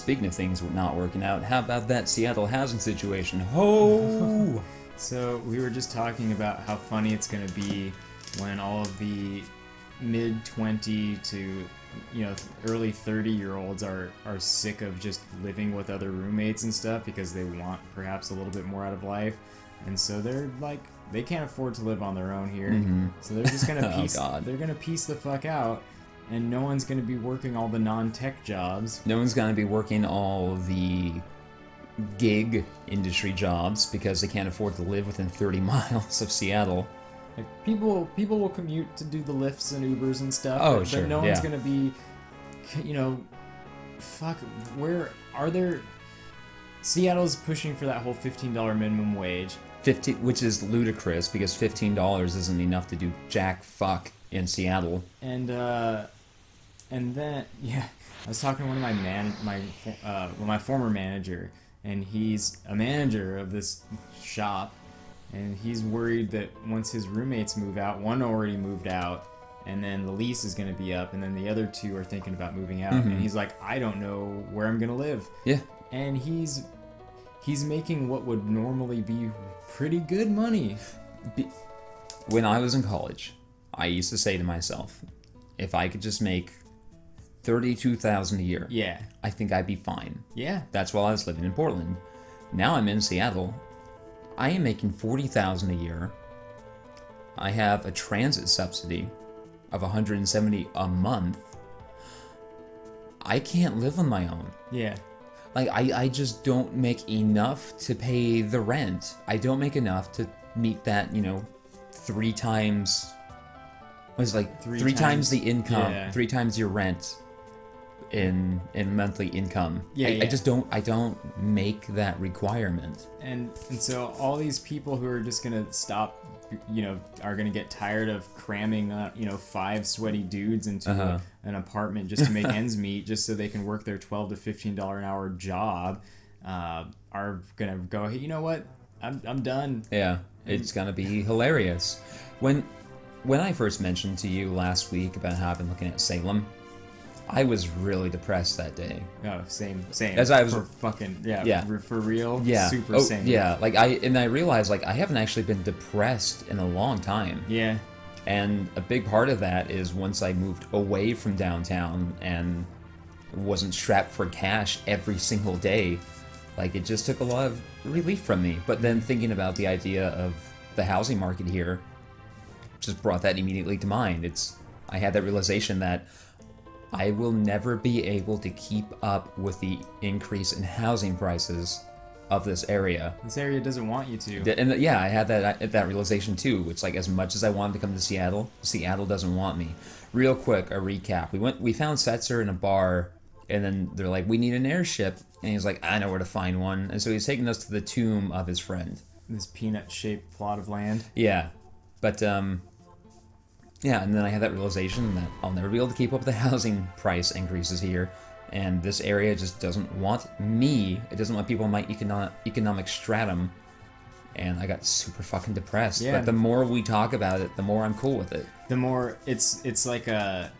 Speaking of things not working out, how about that Seattle housing situation? Ho! So we were just talking about how funny it's going to be when all of the mid-20 to early 30-year-olds are sick of just living with other roommates and stuff because they want perhaps a little bit more out of life, and so they're like, they can't afford to live on their own here. Mm-hmm. So they're just gonna piece. Oh, God. They're gonna piece the fuck out, and no one's gonna be working all the non-tech jobs. No one's going to be working all the gig industry jobs because they can't afford to live within 30 miles of Seattle. Like people will commute to do the Lyfts and Ubers and stuff. Oh, but, sure, but no one's yeah. gonna be, fuck. Where are there? Seattle's pushing for that whole $15 minimum wage. Which is ludicrous because $15 isn't enough to do jack fuck in Seattle. And then I was talking to one of my former manager, and he's a manager of this shop, and he's worried that once his roommates move out, one already moved out, and then the lease is going to be up, and then the other two are thinking about moving out, and he's like, I don't know where I'm going to live. Yeah. And he's making what would normally be pretty good money. When I was in college, I used to say to myself, if I could just make $32,000 a year, Yeah. I think I'd be fine. Yeah. That's while I was living in Portland. Now I'm in Seattle. I am making $40,000 a year. I have a transit subsidy of $170 a month. I can't live on my own. Yeah. Like, I just don't make enough to pay the rent. I don't make enough to meet that, 3 times... What is it, like, three times the income, yeah. 3 times your rent in monthly income. Yeah, I just don't make that requirement. And so all these people who are just gonna stop, are gonna get tired of cramming, 5 sweaty dudes into an apartment just to make ends meet, just so they can work their $12 to $15 an hour job, are gonna go, hey, you know what? I'm done. Yeah, it's gonna be hilarious. When I first mentioned to you last week about how I've been looking at Salem, I was really depressed that day. Oh, same. As I was for fucking for real. Yeah, super same. Yeah, like I realized like I haven't actually been depressed in a long time. Yeah. And a big part of that is once I moved away from downtown and wasn't strapped for cash every single day, like it just took a lot of relief from me. But then thinking about the idea of the housing market here just brought that immediately to mind. I had that realization that I will never be able to keep up with the increase in housing prices of this area. This area doesn't want you to. And I had that realization too. It's like as much as I wanted to come to Seattle, Seattle doesn't want me. Real quick, a recap. We found Setzer in a bar, and then they're like, we need an airship. And he's like, I know where to find one. And so he's taking us to the tomb of his friend. This peanut-shaped plot of land. Yeah. But, yeah, and then I had that realization that I'll never be able to keep up with the housing price increases here, and this area just doesn't want me. It doesn't want people in my economic stratum, and I got super fucking depressed. Yeah. But the more we talk about it, the more I'm cool with it. The more it's like a.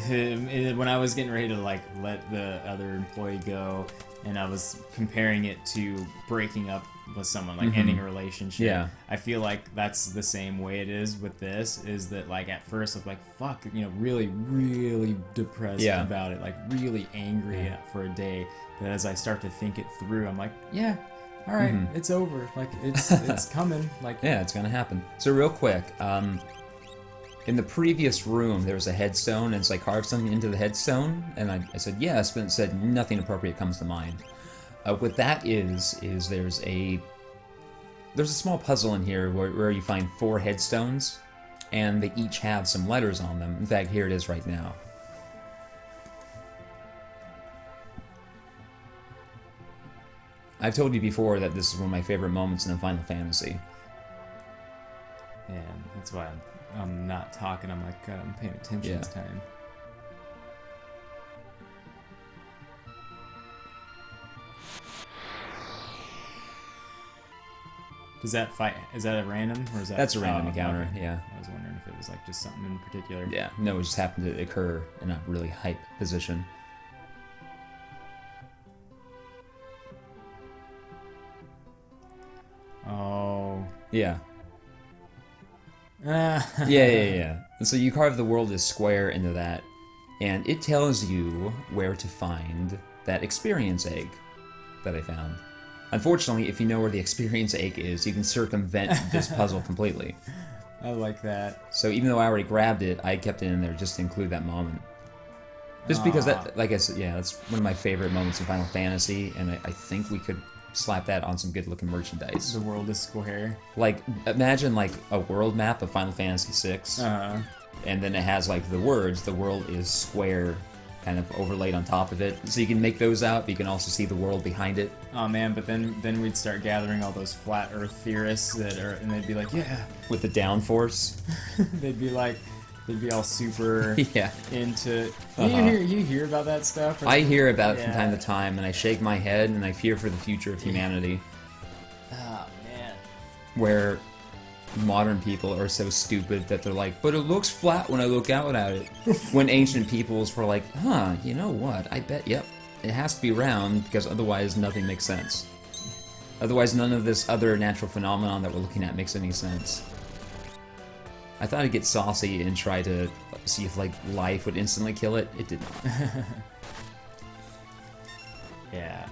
When I was getting ready to like let the other employee go, and I was comparing it to breaking up with someone, like ending a relationship. Yeah. I feel like that's the same way it is with this, is that like at first I'm like, fuck, really, really depressed about it, like really angry for a day. But as I start to think it through, I'm like, yeah, all right, it's over. Like it's coming. Like yeah, it's gonna happen. So real quick, in the previous room there was a headstone, and so I carved something into the headstone, and I said yes, but it said nothing appropriate comes to mind. What that is there's a small puzzle in here where you find 4 headstones, and they each have some letters on them. In fact, here it is right now. I've told you before that this is one of my favorite moments in Final Fantasy. Yeah, that's why I'm not talking. I'm like, I'm paying attention this time. Is that a random, or is that... That's a random encounter, okay. yeah. I was wondering if it was like just something in particular. Yeah, no, it just happened to occur in a really hype position. Yeah. Ah. Yeah. And so you carve the world as square into that, and it tells you where to find that experience egg that I found. Unfortunately, if you know where the experience egg is, you can circumvent this puzzle completely. I like that. So even though I already grabbed it, I kept it in there just to include that moment. Just because that, like I said, yeah, that's one of my favorite moments in Final Fantasy, and I think we could slap that on some good-looking merchandise. The world is square. Like, imagine like a world map of Final Fantasy VI, and then it has like the words, the world is square, kind of overlaid on top of it. So you can make those out, but you can also see the world behind it. Oh man, but then we'd start gathering all those flat Earth theorists and they'd be like, yeah, With the downforce. they'd be all super Yeah. into. Uh-huh. You hear about that stuff? I hear about it from Yeah. time to time, and I shake my head, and I fear for the future of humanity. Oh man. Where modern people are so stupid that they're like, but it looks flat when I look out at it. When ancient peoples were like, you know what, I bet, yep, it has to be round, because otherwise nothing makes sense. Otherwise none of this other natural phenomenon that we're looking at makes any sense. I thought I'd get saucy and try to see if, like, life would instantly kill it. It did not. Yeah,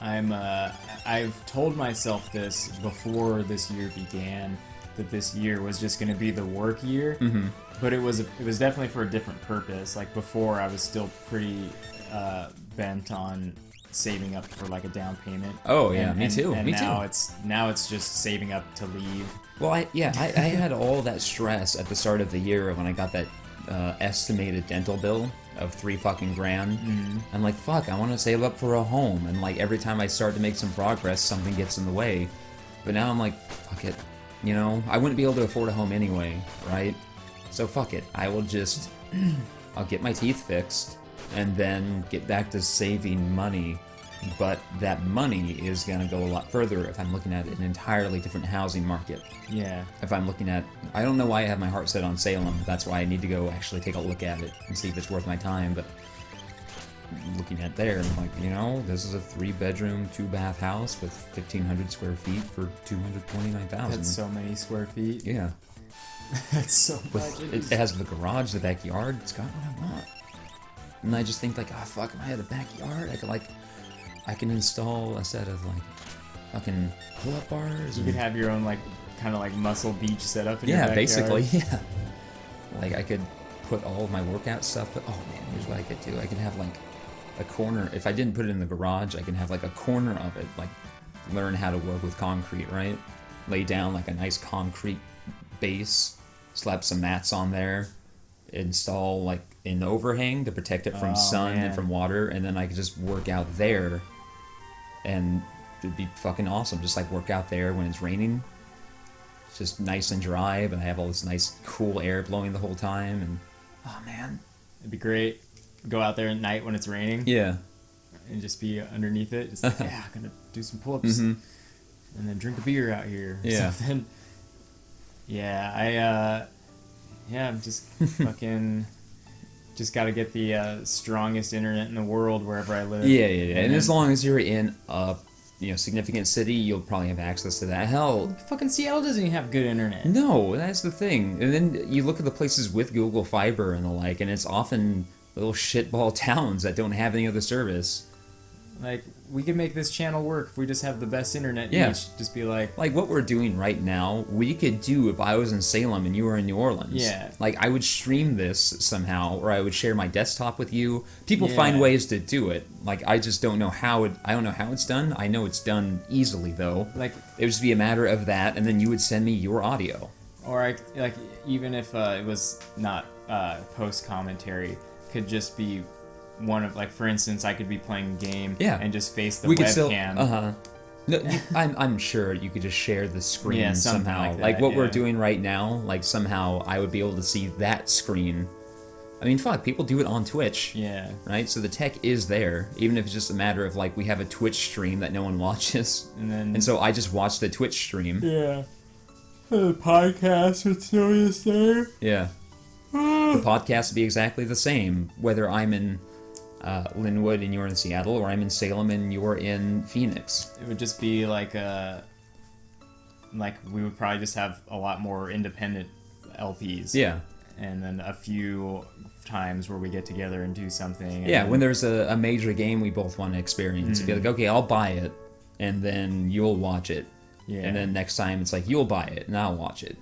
I've told myself this before this year began, that this year was just going to be the work year, but it was definitely for a different purpose. Like before, I was still pretty bent on saving up for like a down payment. Oh yeah, me too. And Me now too. it's just saving up to leave. Well, I had all that stress at the start of the year when I got that estimated dental bill of $3 fucking grand. I'm like, fuck, I want to save up for a home, and like every time I start to make some progress, something gets in the way. But now I'm like, fuck it, you know, I wouldn't be able to afford a home anyway, right? So fuck it, I will just, I'll get my teeth fixed, and then get back to saving money. But that money is gonna go a lot further if I'm looking at an entirely different housing market. Yeah. If I'm looking at, I don't know why I have my heart set on Salem. That's why I need to go actually take a look at it and see if it's worth my time. But looking at there, I'm like, you know, this is a 3-bedroom, 2-bath house with 1,500 square feet for $229,000. That's so many square feet. Yeah. That's so much. It has the garage, the backyard. It's got what I want. And I just think like, oh fuck, if I had a backyard, I can install a set of like fucking pull-up bars. You could have your own like kind of like muscle beach setup in your Yeah, backyard. basically, yeah. Like I could put all of my workout stuff, but oh man, here's what I could do. I could have like a corner. If I didn't put it in the garage, I can have like a corner of it, like learn how to work with concrete, right? Lay down like a nice concrete base, slap some mats on there, install like an overhang to protect it from sun and from water, and then I could just work out there, and it'd be fucking awesome. Just like work out there when it's raining. It's just nice and dry, but I have all this nice cool air blowing the whole time, and oh man, It'd be great. Go out there at night when it's raining. yeah. And just be underneath it. It's like, yeah, I'm gonna do some pull-ups and then drink a beer out here. Or Yeah. something. Yeah, I'm just fucking. Just got to get the strongest internet in the world wherever I live. Yeah. And then- as long as you're in a significant city, you'll probably have access to that. Hell, Fucking Seattle doesn't even have good internet. no, that's the thing. And then you look at the places with Google Fiber and the like, and it's often little shitball towns that don't have any other service. Like, we could make this channel work if we just have the best internet. Yeah. Each. Just be like, Like what we're doing right now, we could do if I was in Salem and you were in New Orleans. Yeah. Like I would stream this somehow, or I would share my desktop with you. People Yeah. find ways to do it. Like I just don't know how it. I don't know how it's done. I know it's done easily though. like, It would just be a matter of that, and then you would send me your audio. or like even if it was not post commentary, could just be one of, like, for instance, I could be playing a game Yeah. and just face the We webcam. could still. No, I'm sure you could just share the screen Yeah, something somehow. like Like that, what we're yeah. doing right now. Like somehow I would be able to see that screen. I mean, fuck, people do it on Twitch. Yeah. Right? So the tech is there, even if it's just a matter of like we have a Twitch stream that no one watches. And so I just watch the Twitch stream. Yeah. The podcast would still be there. Yeah. The podcast would be exactly the same, whether I'm in Linwood and you're in Seattle, or I'm in Salem and you're in Phoenix. It would just be like a like we would probably just have a lot more independent LPs. Yeah. And then a few times where we get together and do something. Yeah, when there's a major game we both want to experience, it'd be like, okay, I'll buy it, and then you'll watch it. Yeah. And then next time it's like, you'll buy it, and I'll watch it.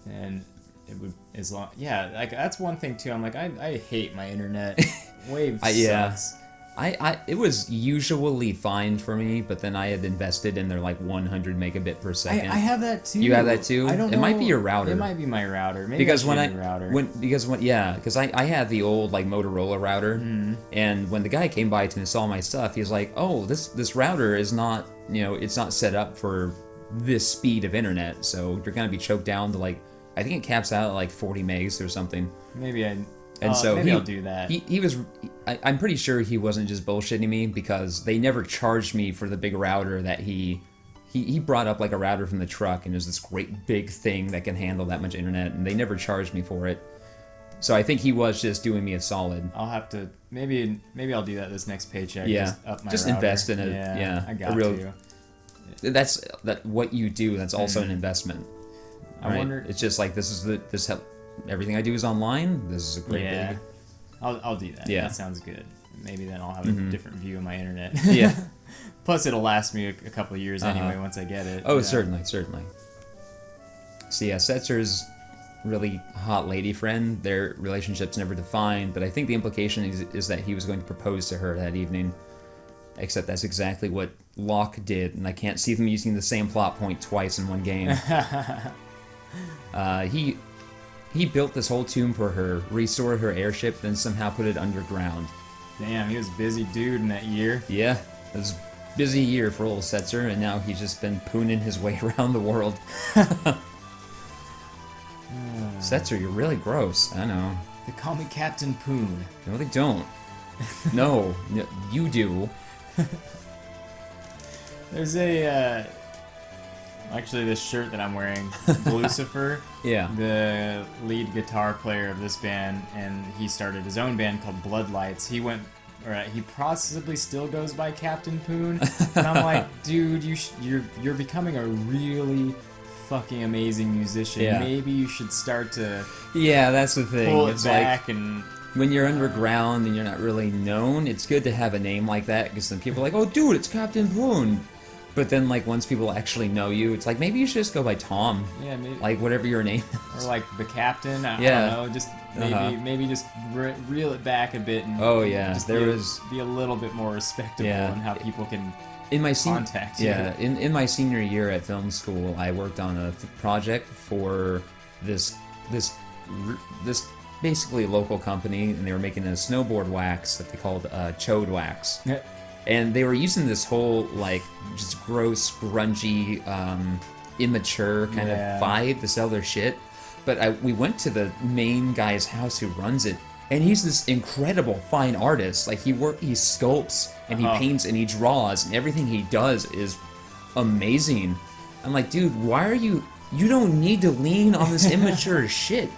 And it would, as long, yeah, like that's one thing too. I'm like, I hate my internet. Wave sucks. It was usually fine for me, but then I had invested in their like 100 megabit per second. I have that too. You have that too? I don't know. It might be your router. It might be my router. Maybe because I because I had the old like Motorola router, and when the guy came by to install my stuff, he was like, "Oh, this router is not, it's not set up for this speed of internet, so you're gonna be choked down to like, I think it caps out at like 40 megs or something." Maybe I'll do that. I'm pretty sure he wasn't just bullshitting me, because they never charged me for the big router that he brought up, like a router from the truck, and it was this great big thing that can handle that much internet, and they never charged me for it. So I think he was just doing me a solid. I'll have to, maybe I'll do that this next paycheck. Yeah, just up my just router. invest in it. Yeah, I got to. That's what you do. That's also an investment. I right? wonder. It's just like everything I do is online. This is a great big. I'll do that. Yeah, that sounds good. Maybe then I'll have a different view of my internet. Yeah. Plus, it'll last me a couple of years anyway once I get it. Oh, certainly. So yeah, Setzer's really hot lady friend. Their relationship's never defined, but I think the implication is that he was going to propose to her that evening. Except that's exactly what Locke did, and I can't see them using the same plot point twice in one game. He built this whole tomb for her, restored her airship, then somehow put it underground. Damn, he was a busy dude in that year. Yeah, it was a busy year for old Setzer, and now he's just been pooning his way around the world. Setzer, you're really gross. I know. They call me Captain Poon. No, they don't. No, you do. There's actually this shirt that I'm wearing, Lucifer. Yeah. The lead guitar player of this band, and he started his own band called Bloodlights. He possibly still goes by Captain Poon, and I'm like, dude, you're becoming a really fucking amazing musician. Yeah. Maybe you should start to that's the thing. pull it it's back like, and. When you're underground and you're not really known, it's good to have a name like that, because then people are like, oh, dude, it's Captain Poon. But then, like, once people actually know you, it's like, maybe you should just go by Tom. Yeah, maybe. Like, whatever your name is. Or, like, the Captain. I don't know. Just maybe just reel it back a bit and just be a little bit more respectable in how people can contact you. Yeah, in my senior year at film school, I worked on a project for this basically local company, and they were making a snowboard wax that they called chode wax. Yeah. And they were using this whole, like, just gross, grungy, immature kind of vibe to sell their shit. But we went to the main guy's house who runs it, and he's this incredible fine artist. Like, he sculpts, and he paints, and he draws, and everything he does is amazing. I'm like, dude, why are you don't need to lean on this immature shit.